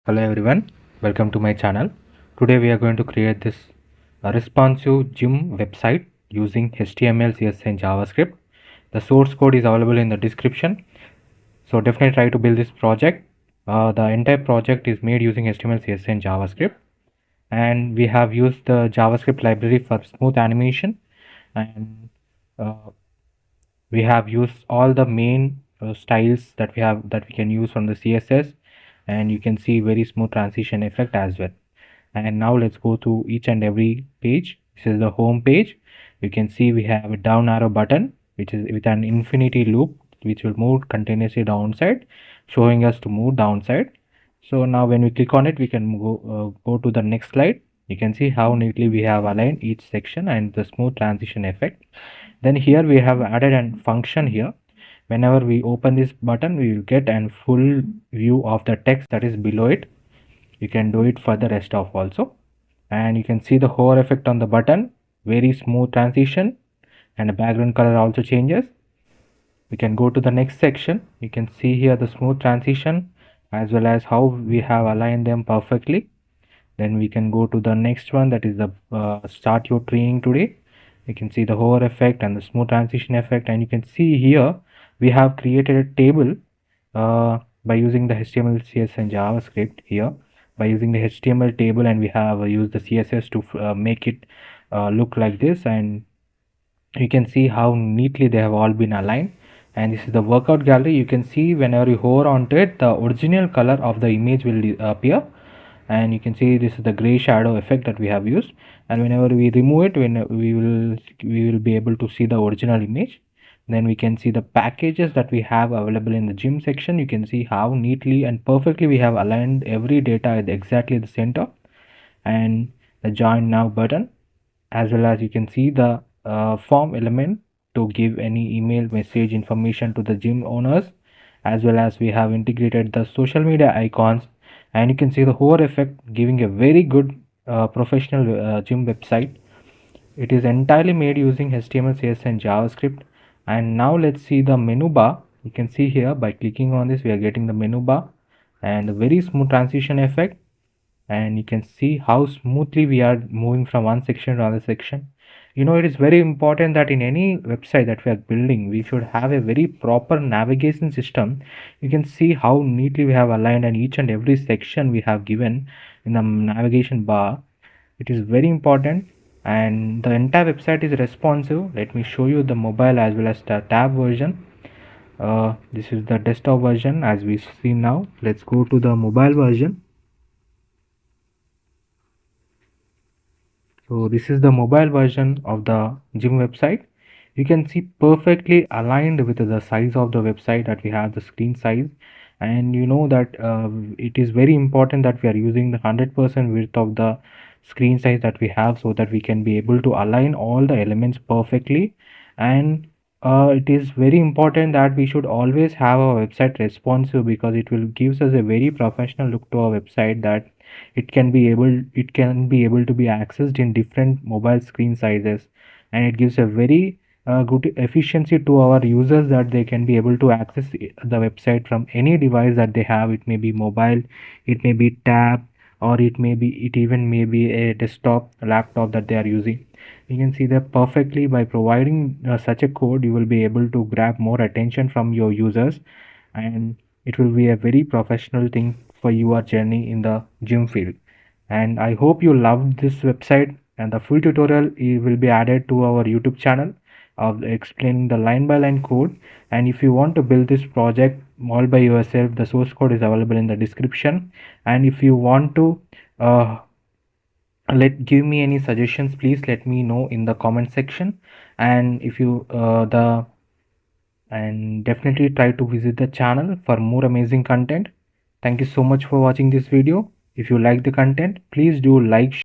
Hello everyone, welcome to my channel. Today we are going to create this responsive gym website using HTML, CSS and JavaScript. The source code is available in the description. So definitely try to build this project. The entire project is made using HTML, CSS and JavaScript. And we have used the JavaScript library for smooth animation. And uh, we have used all the main styles that we can use from the CSS, and you can see very smooth transition effect as well. And now let's go to each and every page. This is the home page. You can see we have a down arrow button which is with an infinity loop which will move continuously downside, showing us to move downside. So now when we click on it, we can go to the next slide. You can see how neatly we have aligned each section and the smooth transition effect. Then here we have added a function here. Whenever we open this button, we will get a full view of the text that is below it. You can do it for the rest of also. And you can see the hover effect on the button, very smooth transition, and the background color also changes. We can go to the next section. You can see here the smooth transition as well as how we have aligned them perfectly. Then we can go to the next one, that is the start your training today. You can see the hover effect and the smooth transition effect, and you can see here we have created a table by using the HTML, CSS and JavaScript here. By using the HTML table, and we have used the CSS to make it look like this, and you can see how neatly they have all been aligned. And this is the workout gallery. You can see whenever you hover onto it, the original color of the image will appear, and you can see this is the gray shadow effect that we have used. And whenever we remove it, when we will be able to see the original image. Then we can see the packages that we have available in the gym section. You can see how neatly and perfectly we have aligned every data at exactly the center, and the join now button, as well as you can see the form element to give any email message information to the gym owners, as well as we have integrated the social media icons. And you can see the hover effect giving a very good professional gym website. It is entirely made using HTML, CSS and JavaScript. And now let's see the menu bar. You can see here by clicking on this we are getting the menu bar and a very smooth transition effect. And you can see how smoothly we are moving from one section to another section. It is very important that in any website that we are building, we should have a very proper navigation system. You can see how neatly we have aligned, and each and every section we have given in the navigation bar. It is very important, and the entire website is responsive. Let me show you the mobile as well as the tab version. This is the desktop version as we see now. Let's go to the mobile version. So this is the mobile version of the gym website. You can see perfectly aligned with the size of the website that we have, the screen size. And you know that it is very important that we are using the 100% width of the screen size that we have, so that we can be able to align all the elements perfectly. And it is very important that we should always have our website responsive, because it will gives us a very professional look to our website, that it can be able to be accessed in different mobile screen sizes. And it gives a very good efficiency to our users, that they can be able to access the website from any device that they have. It may be mobile, it may be tab, or it even may be a desktop laptop that they are using. You can see that perfectly by providing such a code, you will be able to grab more attention from your users, and it will be a very professional thing for your journey in the gym field. And I hope you loved this website, and the full tutorial will be added to our YouTube channel of explaining the line by line code. And if you want to build this project all by yourself, the source code is available in the description. And if you want to uh, give me any suggestions, please let me know in the comment section. And if you and definitely try to visit the channel for more amazing content. Thank you so much for watching this video. If you like the content, please do like,